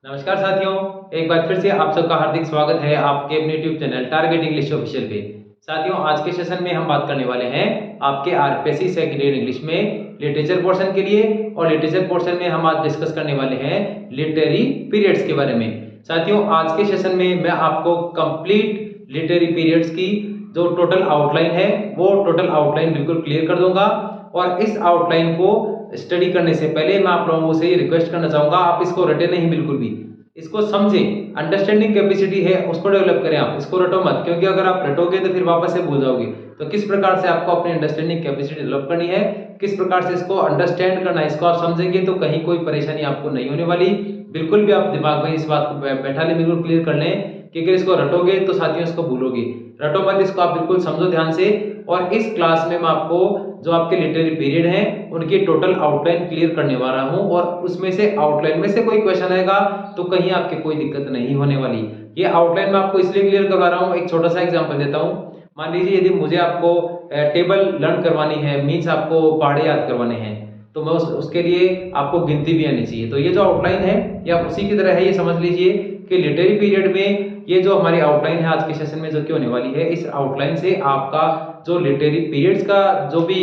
नमस्कार साथियों, एक बार फिर से आप सबका हार्दिक स्वागत है आपके अपने YouTube channel target English official पे। साथियों, आज के सेशन में हम बात करने वाले हैं आपके आरपीएससी सेकंड ईयर इंग्लिश में लिटरेचर पोर्शन के लिए। और लिटरेचर पोर्शन में हम आज डिस्कस करने वाले हैं लिटरेरी पीरियड्स के बारे में। साथियों, आज के सेशन में मैं आपको कंप्लीट लिटरेरी पीरियड्स की जो टोटल आउटलाइन है वो टोटल आउटलाइन बिल्कुल क्लियर कर दूंगा। और इस आउटलाइन को स्टडी करने से पहले मैं आप लोगों से ये रिक्वेस्ट करना चाहूंगा, आप इसको रटे नहीं, बिल्कुल भी इसको समझें। अंडरस्टैंडिंग कैपेसिटी है उसको डेवलप करें, आप इसको रटो मत, क्योंकि अगर आप रटोगे तो फिर वापस से भूल जाओगे। तो किस प्रकार से आपको अपनी अंडरस्टैंडिंग कैपेसिटी डेवलप करनी है, किस प्रकार से इसको अंडरस्टैंड करना है, इसको आप समझेंगे तो कहीं कोई परेशानी आपको नहीं होने वाली। बिल्कुल भी आप दिमाग में इस बात को बैठा लें, बिल्कुल क्लियर कर लें कि अगर इसको रटोगे तो साथियों इसको भूलोगे। रटो मत, इसको आप बिल्कुल समझो ध्यान से। और इस क्लास में मैं आपको जो आपके लिटरेरी पीरियड हैं उनकी टोटल आउटलाइन क्लियर करने वाला हूं, और उसमें से आउटलाइन में से कोई क्वेश्चन आएगा तो कहीं आपके कोई दिक्कत नहीं होने वाली। ये आउटलाइन मैं आपको इसलिए क्लियर करवा रहा हूं, एक छोटा सा एग्जांपल देता हूं। मान लीजिए यदि मुझे आपको टेबल लर्न करवानी है, मीन्स आपको पहाड़े याद करवाने हैं, तो मैं उसके लिए आपको गिनती भी आनी चाहिए। तो ये जो आउटलाइन है या उसी की तरह है, ये समझ लीजिए कि लिटरेरी पीरियड में ये जो हमारी आउटलाइन है आज के सेशन में जो की होने वाली है, इस आउटलाइन से आपका जो लिटरेरी पीरियड्स का जो भी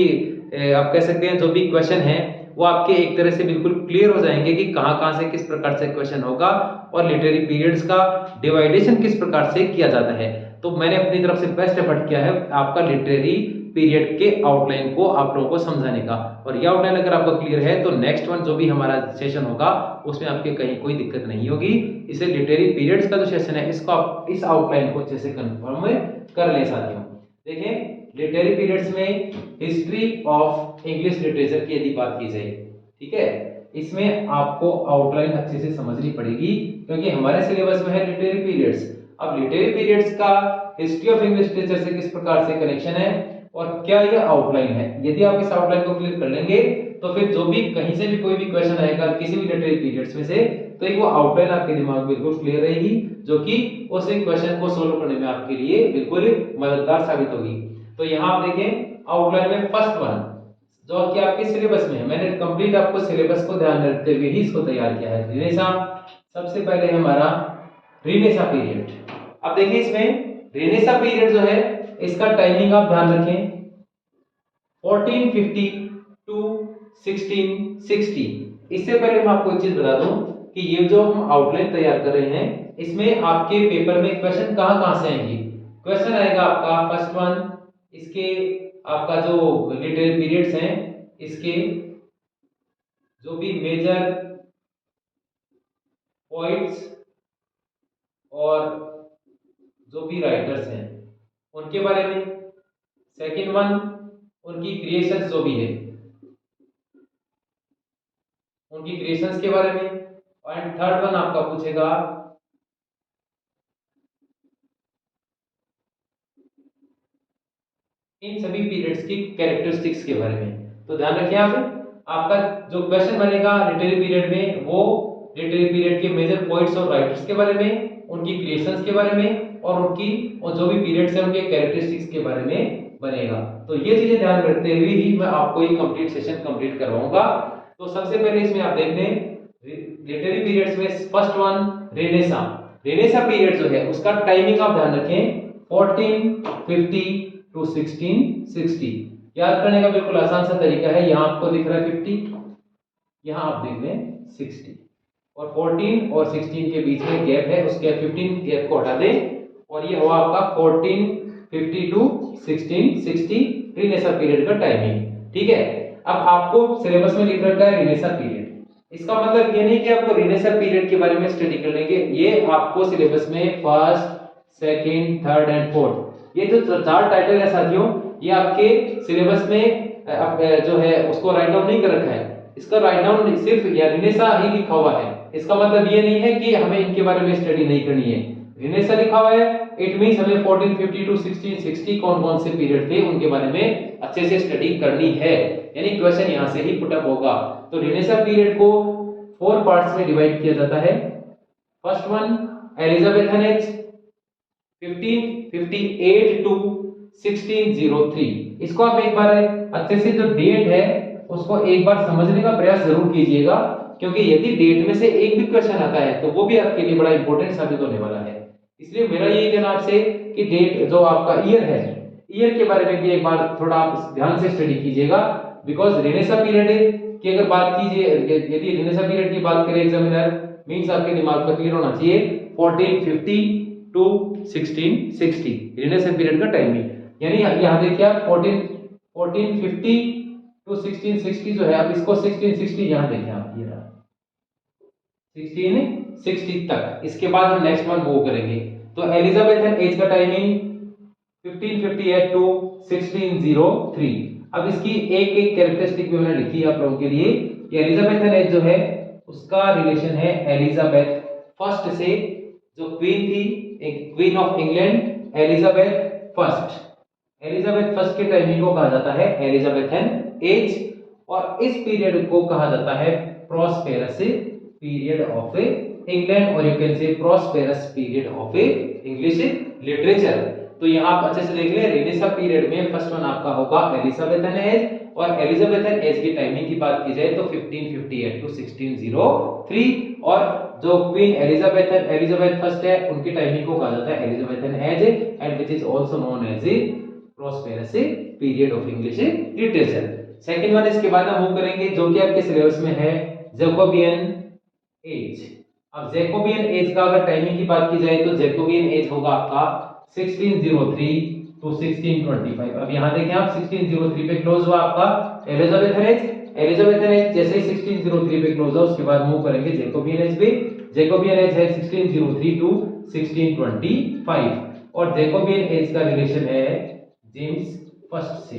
आप कह सकते हैं जो भी क्वेश्चन है वो आपके एक तरह से बिल्कुल क्लियर हो जाएंगे कि कहां से किस प्रकार से क्वेश्चन होगा और लिटरेरी पीरियड्स का डिवाइडेशन किस प्रकार से किया जाता है। तो मैंने अपनी तरफ से बेस्ट एफर्ट किया है आपका लिटरेरी पीरियड के आउटलाइन को आप लोगों को समझाने का। और ये आउटलाइन अगर आपको क्लियर है तो नेक्स्ट वन जो भी हमारा सेशन होगा उसमें आपके कहीं कोई दिक्कत नहीं होगी। इसे लिटरेरी पीरियड्स का जो सेशन है इसको आप इस आउटलाइन को अच्छे से कंफर्म कर लें। साथियों देखें, लिटरेरी पीरियड्स में हिस्ट्री ऑफ इंग्लिश लिटरेचर की यदि बात की जाए, ठीक है, इसमें आपको आउटलाइन अच्छे से समझनी पड़ेगी क्योंकि हमारे सिलेबस में है लिटरेरी पीरियड्स। अब लिटरेरी पीरियड्स का हिस्ट्री ऑफ इंग्लिश लिटरेचर से किस प्रकार से कनेक्शन है और क्या यह आउटलाइन है, यदि आप इस आउटलाइन को क्लियर कर लेंगे तो फिर जो भी कहीं से भी कोई भी क्वेश्चन आएगा किसी भी लिटरेरी पीरियड्स में से, तो एक वो आउटलाइन आपके दिमाग में बिल्कुल क्लियर रहेगी जो कि उस क्वेश्चन को सोल्व करने में आपके लिए बिल्कुल मददगार साबित होगी। तो यहाँ आप देखें आउटलाइन में फर्स्ट वन जो कि आपके सिलेबस में है, मैंने कंप्लीट आपको सिलेबस को ध्यान में रखते हुए ही इसको तैयार किया है। रिनेसा सबसे पहले है हमारा रिनेसा पीरियड। अब देखिए इसमें रिनेसा पीरियड जो है इसका टाइमिंग आप ध्यान रखें 1450 टू 1660। इससे पहले मैं आपको एक चीज बता दूं कि ये जो हम आउटलाइन तैयार कर रहे हैं इसमें आपके पेपर में क्वेश्चन कहां से आएंगे। क्वेश्चन आएगा आपका फर्स्ट वन, इसके आपका जो लिटरेरी पीरियड्स हैं इसके जो भी मेजर पोइट्स और जो भी राइटर्स हैं उनके बारे में। सेकंड वन उनकी क्रिएशंस जो भी है उनकी क्रिएशंस के बारे में। एंड थर्ड वन आपका पूछेगा इन सभी पीरियड्स की कैरेक्टरिस्टिक्स के बारे में। तो ध्यान रखिए आपका जो क्वेश्चन बनेगा लिटरेरी पीरियड में वो लिटरेरी पीरियड के मेजर पोइट्स और राइटर्स के बारे में, उनकी क्रिएशंस के बारे में और जो भी पीरियड्स हैं उनके कैरेक्टरिस्टिक्स के बारे में बनेगा। तो ये चीजें ध्यान रखते हुए ही मैं आपको ये कंप्लीट सेशन कंप्लीट करवाऊंगा। तो सबसे पहले इसमें आप देख लें लिटरेरी पीरियड्स में first one Renaissance. Renaissance period जो है उसका टाइमिंग आप ध्यान रखें 1450 टू 1660। याद करने का बिल्कुल आसान सा तरीका है, यहाँ आपको दिख रहा है 50, यहाँ आप देख लें 60 और 14 और 16 के बीच में गैप है, उसके 15 गैप को हटा दें और ये हुआ आपका 1450 टू 1660 रिनेसा पीरियड का टाइमिंग। ठीक है, अब आपको सिलेबस में लिख रखा है रिनेसा पीरियड। इसका मतलब ये नहीं कि आपको रिनेसा पीरियड के बारे में स्टडी कर लेंगे, ये आपको सिलेबस में first, second, third and fourth ये जो चार टाइटल है साथियों ये आपके सिलेबस में जो है उसको राइट डाउन नहीं कर रखा है। इसका राइट डाउन सिर्फ रिनेसा ही लिखा हुआ है, इसका मतलब ये नहीं है कि हमें इनके बारे में स्टडी नहीं करनी है। रिनेसा लिखा हुआ है इट मींस हमें 1450 टू 1660 कौन से पीरियड थे उनके बारे में अच्छे से स्टडी करनी है, यानी क्वेश्चन यहां से ही पुट अप होगा। तो रिनेसा पीरियड को 4 पार्ट्स में डिवाइड किया जाता है। First one Elizabethan age 1558 to 1603। इसको आप एक बार अच्छे से जो डेट है उसको एक बार समझने का प्रयास जरूर कीजिएगा क्योंकि यदि डेट में से एक भी क्वेश्चन आता है तो वो भी आपके लिए बड़ा इंपॉर्टेंट साबित होने वाला है। इसलिए मेरा यही कहना आपसे कि डेट जो आपका ईयर है, ईयर के बारे में भी एक बार थोड़ा आप ध्यान से स्टडी कीजिएगा, बिकॉज रेनेसा पीरियड की अगर बात कीजिए, यदि रेनेसा पीरियड की बात करें एग्जामिनर, मींस आपके दिमाग में क्लियर होना चाहिए 1450 टू 1660 रेनेसा पीरियड का टाइमिंग। यानी यहाँ देखिए आप 1450 टू 1660 जो है, आप इसको 1660 यहाँ देखें आप, ये रहा 1660 तक। इसके बाद हम नेक्स्ट वन मूव करेंगे। तो एलिजाबेथन एज का टाइमिंग 1558 टू 1603। अब इसकी एक एक कैरेक्टरिस्टिक भी मैंने लिखी है आप लोगों के लिए। ये एलिजाबेथन एज जो है उसका रिलेशन है एलिजाबेथ फर्स्ट से, जो क्वीन थी, एक queen of England Elizabeth first. Elizabeth first के टाइमिंग को कहा जाता है एलिजाबेथन एज, और इस पीरियड को कहा जाता है प्रॉस्पेरस पीरियड ऑफ इंग्लैंड, और यू कैन से prosperous period of English literature. तो यहाँ आप अच्छे से देख ले, रेनेसा पीरियड में फर्स्ट वन आपका होगा एलिजाबेथन एज, और एलिजाबेथन एज की टाइमिंग की बात की जाए तो 1558 टू 1603, और जो क्वीन एलिजाबेथ फर्स्ट है उनकी टाइमिंग को कहा जाता है Elizabethan age, and which is also known as prosperous period of English literature. Second one इसके बाद हम मूव करेंगे जो कि आपके सिलेबस में है जैकोबियन एज। अब जैकोबियन एज का अगर टाइमिंग की बात की जाए तो जैकोबियन एज होगा आपका 1603 टू 1625। अब यहाँ देखें आप 1603 पे क्लोज हुआ आपका एलिजाबेथन एज। एलिजाबेथन एज जैसे ही 1603 पे क्लोज हुआ उसके बाद मूव करेंगे जैकोबियन एज पे। जैकोबियन एज है 1603 टू 1625, और जैकोबियन एज का रिलेशन है जेम्स फर्स्ट से,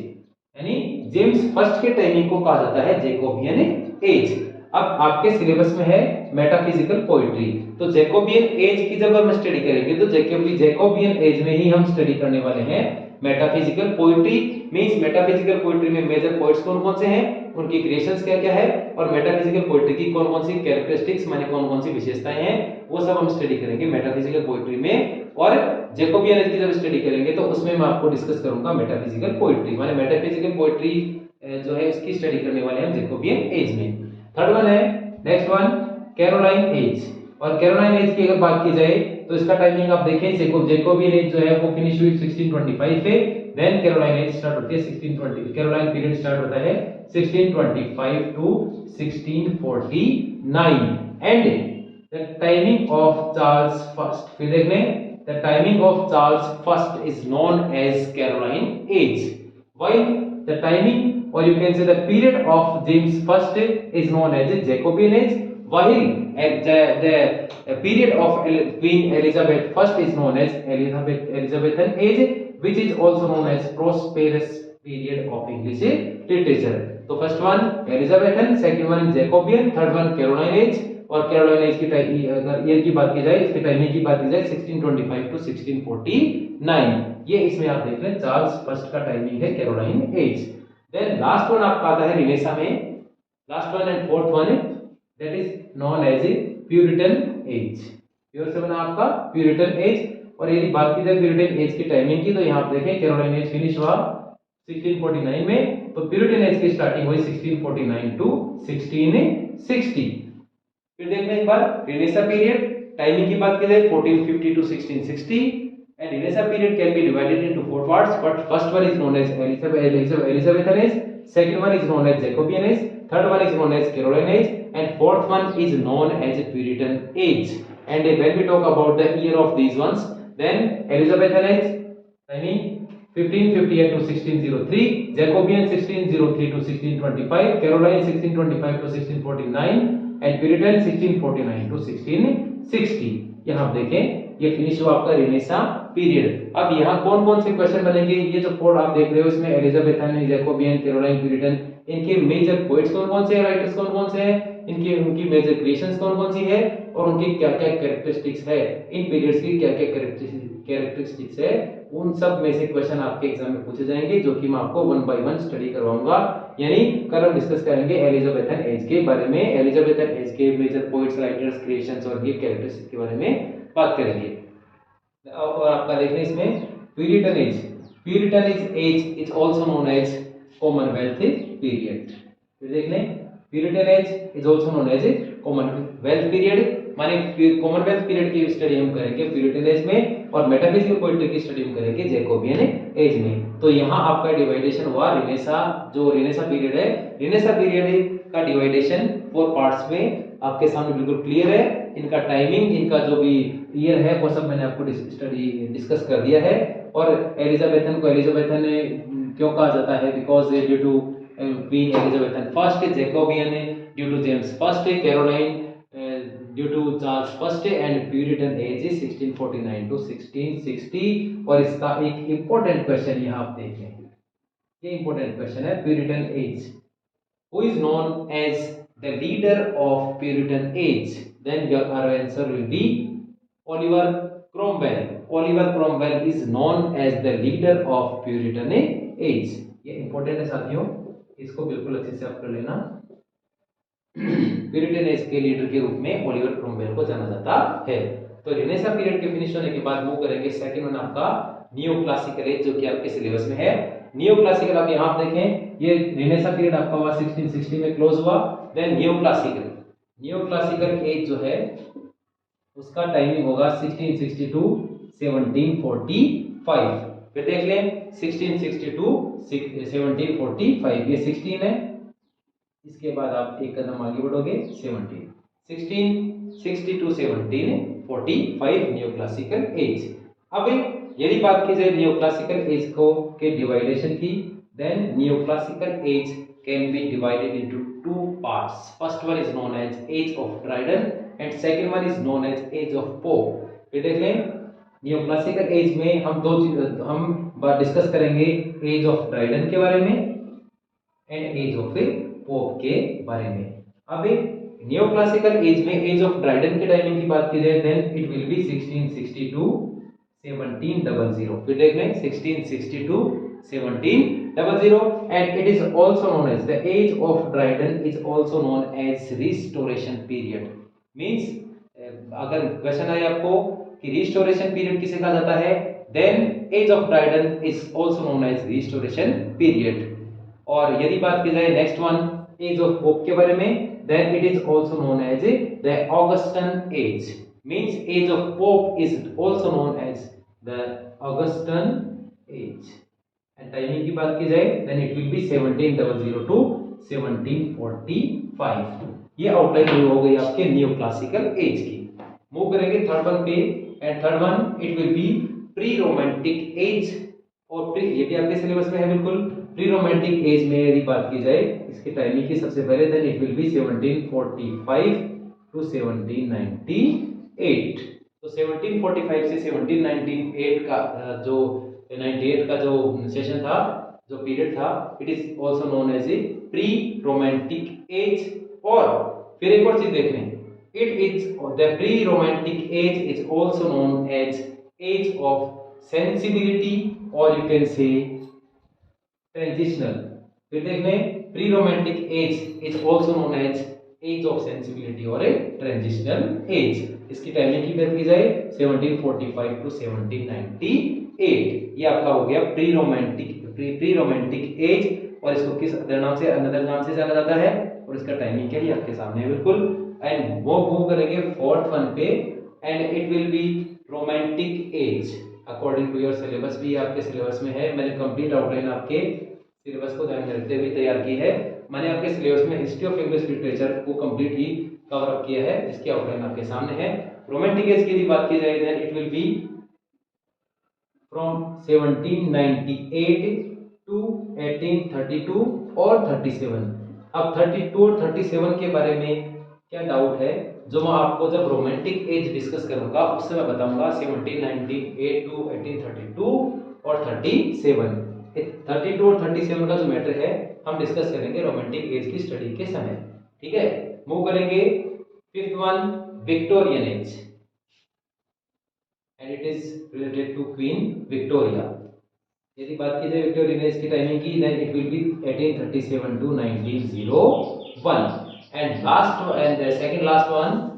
यानी जेम्स फर्स्ट के टाइमिंग को कहा जाता है जैकोबियन एज। अब आपके सिलेबस में है मेटाफिजिकल पोएट्री, तो जैकोबियन एज की जब हम स्टडी करेंगे तो जैकोबियन एज में ही हम स्टडी करने वाले हैं metaphysical poetry. Means metaphysical poetry में मेजर पोएट्स कौन कौन से हैं, उनकी क्रिएशंस क्या क्या है, और मेटाफिजिकल पोएट्री की कौन कौन सी कैरेक्टरिस्टिक्स माने कौन कौन सी विशेषताएं हैं, वो सब हम स्टडी करेंगे मेटाफिजिकल पोएट्री में। और जैकोबियन एज की जब स्टडी करेंगे तो उसमें मैं आपको डिस्कस करूंगा मेटाफिजिकल पोएट्री, माने मेटाफिजिकल पोएट्री जो है उसकी स्टडी करने वाले हैं जैकोबियन एज में। थर्ड वन है नेक्स्ट वन कैरोलाइन एज, और कैरोलाइन एज की अगर बात की जाए तो इसका टाइमिंग आप देखें, जैकोबियन एज जो है वो फिनिश हुई 1625 पे, देन कैरोलाइन एज स्टार्ट होती है 1620, कैरोलाइन पीरियड स्टार्ट होता है 1625 to 1649, and the timing of Charles first, फिर देख लें, the timing of Charles first is known as Caroline age, while the timing or you can say the period of James first is known as Jacobean age, while the period of Queen Elizabeth first is known as Elizabethan age, which is also known as prosperous period of English literature. तो first one Elizabethan, second one Jacobean, third one Caroline age, और Caroline age की अगर year की बात की जाए, इसके timing की बात की जाए 1625 टू 1649, ये इसमें आप देख लें चार्ल्स फर्स्ट का टाइमिंग है Caroline age. Then last one आपका आता है रिनेसा में, last one and fourth one that is known as Puritan age. Pure से बना आपका प्यूरिटन एज, और यदि बात की जाए प्यूरिटन एज की टाइमिंग की तो यहाँ आप देखें कैरोलाइन एज फिनिश हुआ 1649 में, तो प्यूरिटन एज की स्टार्टिंग हुई 1649 टू 1660। फिर देखते हैं एक बार रिनेसा पीरियड, टाइमिंग की बात की जाए 1450 to 1660, and Renaissance period can be divided into four parts, but first one is known as Elizabethan age, second one is known as Jacobean age, third one is known as Caroline age, and fourth one is known as Puritan age. And when we talk about the year of these ones, then Elizabethan age timing 1558 to 1603, Jacobean 1603 to 1625, Caroline 1625 to 1649, and Puritan 1649 to 1660। यहाँ आप देखें ये finish हुआ आपका Renaissance period. अब यहाँ कौन कौन से क्वेश्चन बनेंगे, ये जो फोर आप देख रहे हो इसमें एलिजाबेथन, जैकोबियन, कैरोलाइन, प्यूरिटन, इनके मेजर पोएट्स कौन कौन से हैं, राइटर्स कौन कौन से हैं, इनकी उनकी मेजर क्रिएशंस कौन कौन सी है, और उनकी क्या क्या कैरेक्टरिस्टिक्स है, इन पीरियड्स की क्या क्या कैरेक्टरिस्टिक्स है, उन सब में से क्वेश्चन आपके एग्जाम में पूछे जाएंगे, जो कि मैं आपको वन बाय वन स्टडी करवाऊंगा। यानी कल हम डिस्कस करेंगे एलिजाबेथन एज के बारे में, एलिजाबेथन एज के मेजर पोएट्स, राइटर्स, क्रिएशंस और ये कैरेक्टरिस्टिक्स के बारे में बात करेंगे। और आपका देखना इसमें Puritan age, Puritan age is also known as commonwealth period. फिर देख लें Puritan age is also known as commonwealth period माने कॉमनवेल्थ पीरियड की स्टडी हम करेंगे प्यूरिटन एज में, और मेटाफिजिकल पोएट्री की स्टडी हम करेंगे जैकोबियन एज में। तो यहाँ आपका डिवाइडेशन हुआ रिनेसा, जो रिनेसा पीरियड है, रिनेसा पीरियड का डिवाइडेशन 4 पार्ट्स में आपके सामने बिल्कुल क्लियर है। इनका टाइमिंग, इनका जो भी ईयर है वो सब मैंने आपको स्टडी डिस्कस कर दिया है। और एलिजाबेथन को एलिजाबेथन क्यों कहा जाता है, because due to queen Elizabethan first, Jacobean due to James first, Caroline due to Charles first, and Puritan age 1649 to 1660। और इसका एक इंपॉर्टेंट क्वेश्चन यहाँ आप देखें, ये इंपॉर्टेंट क्वेश्चन है, Puritan age, who is known as the leader of Puritan age, then your answer will be Oliver Cromwell. Oliver Cromwell is known as the leader of Puritan age. ये important है साथियों, इसको बिल्कुल अच्छे से आप कर लेना। प्यूरिटन एज के लीडर के रूप में ओलिवर क्रोमवेल को जाना जाता है। तो रिनेसा पीरियड के फिनिश होने के बाद मूव करेंगे सेकंड वन आपका नियो क्लासिकल एज, जो कि आपके सिलेबस में है। नियो क्लासिकल आप यहाँ देखें, ये रिनेसा पीरियड आपका हुआ 1660 में क्लोज हुआ। देन नियो क्लासिकल एज जो है उसका टाइमिंग होगा 1662 1745। फिर देख लें 1662 1745, ये 16 है, इसके बाद आप एक कदम आगे बढ़ोगे 17 1662 1745 नियो क्लासिकल एज। अब यदि बात की जाए नियो क्लासिकल एज को के डिवाइडेशन की, then neo classical age can be divided into two parts. First one is known as age of Dryden and second one is known as age of Pope. फिर देख लें neoclassical as में हम दो चीज हम डिस्कस करेंगे, एज ऑफ ड्राइडन के बारे में एंड एज ऑफ पोप के बारे में। अब नियोक्लासिकल एज में एज ऑफ ड्राइडन के टाइमिंग की बात की जाए, देन इट विल बी 1662 1700। फिर देख लें 1662 1700 and it is also known as the age of Dryden is also known as restoration period। means अगर क्वेश्चन आए आपको कि रिस्टोरेशन पीरियड किसे कहा जाता है, then age of Dryden is also known as restoration period। और यदि बात की जाए next one age of Pope के बारे में, then it is also known as the Augustan age। means age of pope is also known as the Augustan age। Timing की बात की जाए then it will be 1700 to 1745। ये outline हो गई आपके नियो क्लासिकल एज की। मूव करेंगे थर्ड वन पे, and third one it will be pre romantic age. और प्री, ये भी आपके सिलेबस में है बिल्कुल। प्री रोमांटिक एज में यदि बात की जाए इसकी टाइमिंग की सबसे पहले, then it will be 1745 to 1798। तो 1745 से 1798 का जो 98 का जो सेशन था, जो पीरियड था, it is also known as a pre romantic age. और फिर एक और चीज देख लें, it is the pre romantic age is also known as age of sensibility, और यू कैन से ट्रांजिशनल। फिर देख लें pre romantic age is also known as age of sensibility और ए ट्रांजिशनल एज। इसकी टाइमिंग की बात की जाए 1745 टू 1798। ये आपका हो गया प्री रोमांटिक एज, और इसको किस अदर नाम से जाना जाता है, और इसका टाइमिंग क्या है आपके सामने है बिल्कुल। एंड वो मूव करेंगे फोर्थ वन पे, and it will be romantic age according to your syllabus. भी आपके सिलेबस में है, मैंने कंप्लीट आउटलाइन आपके सिलेबस को ध्यान में रखते हुए तैयार की है। मैंने आपके सिलेबस में हिस्ट्री ऑफ इंग्लिश लिटरेचर को कंप्लीट ही कवर अप किया है, जिसकी आउटलाइन आपके सामने है। रोमांटिक एज की बात की जाए then it will be from 1798 to 1832 और 37। अब 32 और 37 के बारे में क्या डाउट है, जो मैं आपको जब रोमांटिक एज डिस्कस करूंगा उससे मैं बताऊंगा 1798 टू 1832 और 37। 32 और 37 का जो मैटर है हम डिस्कस करेंगे रोमांटिक एज की स्टडी के समय। ठीक है, मूव करेंगे fifth one Victorian age, and it is related to queen Victoria. यदि बात की जाए विक्टोरियन एज की टाइमिंग की, then it will be 1837 to 1901। And last and the second last one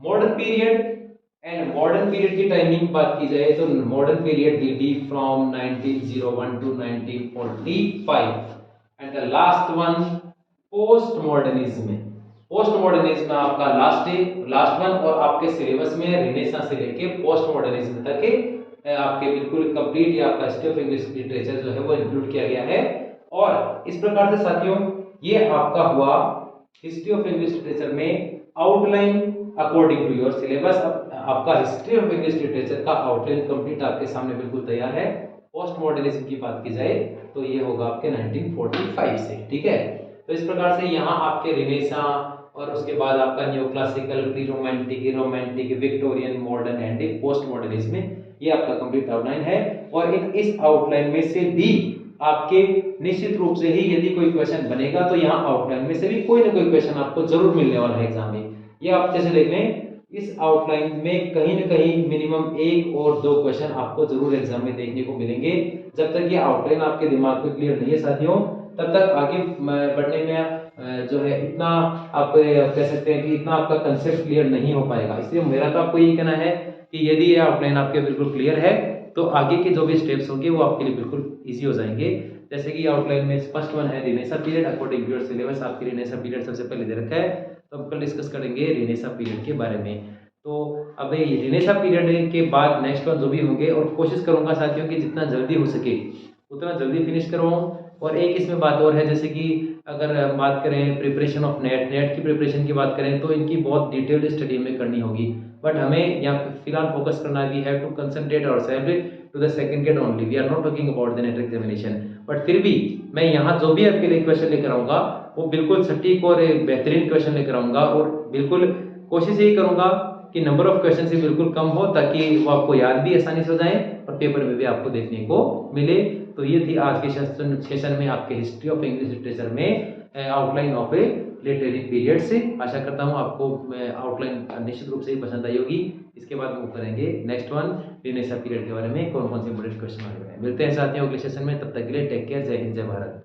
modern period. And modern period की timing बात की जाए तो modern period will be from 1901 to 1945। And the last one post modernism. Post modernism आपका last one, और आपके syllabus में Renaissance से लेके पोस्ट मॉडर्निज्म तक के आपके बिल्कुल कंप्लीट या आपका हिस्ट्री ऑफ इंग्लिश लिटरेचर जो है वो इंक्लूड किया गया है। और इस प्रकार से साथियों ये आपका हुआ हिस्ट्री ऑफ इंग्लिश लिटरेचर में outline according to your syllabus. आपका हिस्ट्री ऑफ इंग्लिश लिटरेचर का आउटलाइन कंप्लीट आपके सामने बिल्कुल तैयार है। पोस्ट मॉडर्निज्म की बात की जाए तो ये होगा आपके 1945 से, ठीक है। तो इस प्रकार से यहाँ आपके रिनेसां और उसके बाद आपका new classical, pre romantic, Victorian, modern and post modernism, ये आपका कंप्लीट आउटलाइन है। और इस आउटलाइन में से भी आपके निश्चित रूप से ही यदि कोई क्वेश्चन बनेगा तो यहाँ आउटलाइन में से भी कोई ना कोई क्वेश्चन आपको जरूर मिलने वाला है एग्जाम में। ये आप जैसे देख लें, इस आउटलाइन में कहीं ना कहीं मिनिमम 1 और 2 क्वेश्चन आपको जरूर एग्जाम में देखने को मिलेंगे। जब तक ये आउटलाइन आपके दिमाग में क्लियर नहीं है साथियों, तब तक आगे बढ़ने में जो है इतना आप कह सकते हैं कि इतना आपका कंसेप्ट क्लियर नहीं हो पाएगा। इसलिए मेरा तो आपको यही कहना है कि यदि ये आउटलाइन आपके बिल्कुल क्लियर है तो आगे के जो भी स्टेप्स होंगे वो आपके लिए बिल्कुल इजी हो जाएंगे। जैसे कि आउटलाइन में फर्स्ट वन है renaissance period according to your syllabus. आपके रिनेसा पीरियड सबसे पहले दे रखा है, तो हम कल डिस्कस करेंगे रिनेसा पीरियड के बारे में। तो अब ये रिनेसा पीरियड के बाद नेक्स्ट वन जो भी होंगे, और कोशिश करूंगा साथियों कि जितना जल्दी हो सके उतना जल्दी फिनिश करवाऊं। और एक इसमें बात और है, जैसे कि अगर बात करें प्रिपरेशन ऑफ नेट की प्रिपरेशन की बात करें तो इनकी बहुत डिटेल्ड स्टडी हमें करनी होगी। बट हमें यहाँ फिलहाल फोकस करना है, we have to concentrate ourselves to the second gate only, we are not talking about the NET examination. But फिर भी मैं यहाँ जो भी आपके लिए क्वेश्चन लेकर आऊँगा वो बिल्कुल सटीक और बेहतरीन क्वेश्चन लेकर आऊँगा, और बिल्कुल कोशिश यही करूँगा कि नंबर ऑफ क्वेश्चन से बिल्कुल कम हो, ताकि वो आपको याद भी आसानी से हो जाए और पेपर में भी आपको देखने को मिले। तो ये थी आज के सेशन में आपके हिस्ट्री ऑफ इंग्लिश लिटरेचर में outline of A literary period से। आशा करता हूँ आपको आउटलाइन निश्चित रूप से ही पसंद आई होगी। इसके बाद मूव करेंगे नेक्स्ट वन रिनेसा पीरियड के बारे में, कौन कौन से इंपोर्टेंट क्वेश्चन आए हुए हैं। मिलते हैं साथियों अगले सेशन में, तब तक के लिए टेक केयर, जय हिंद, जय भारत।